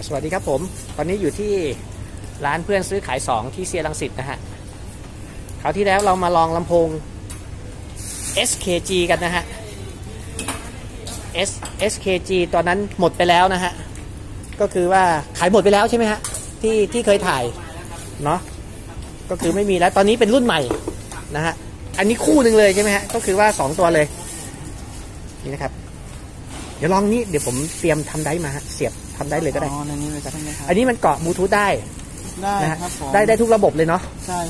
สวัสดีครับผมตอนนี้อยู่ที่ร้านเพื่อนซื้อขาย2ที่เซียรังสิตนะฮะคราวที่แล้วเรามาลองลำโพง SKG กันนะฮะ SKG ตอนนั้นหมดไปแล้วนะฮะก็คือว่าขายหมดไปแล้วใช่ไหมฮะที่เคยถ่ายเนาะก็คือไม่มีแล้วตอนนี้เป็นรุ่นใหม่นะฮะอันนี้คู่หนึ่งเลยใช่ไหมฮะก็คือว่า2ตัวเลยนี่นะครับเดี๋ยวลองนี้เดี๋ยวผมเตรียมทำได้มาเสียบทำได้เลยก็ได้อันนี้มันเกาะบลูทูธได้นะครับได้ทุกระบบเลยเนาะ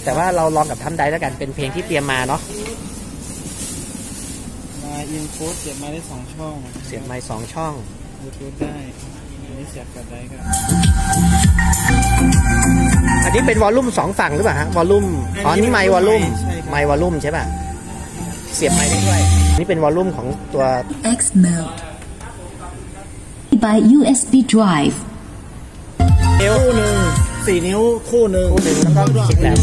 แต่ว่าเราลองกับทำได้แล้วกันเป็นเพลงที่เตรียมมาเนาะมาอินโฟเสียบมาได้2ช่องเสียบไมค์2ช่องบลูทูธได้อันนี้เสียบกับได้ครับอันนี้เป็นวอลลุ่ม2ฝั่งหรือเปล่าฮะวอลลุ่มอ๋อนี่ไมค์วอลลุ่มใช่ป่ะเสียบไมค์ได้ด้วยนี่เป็นวอลลุ่มของตัว X Mode by USB drive คู่หนึ่ง4 นิ้วคู่หนึ่งแล้วก็คลิกแหลม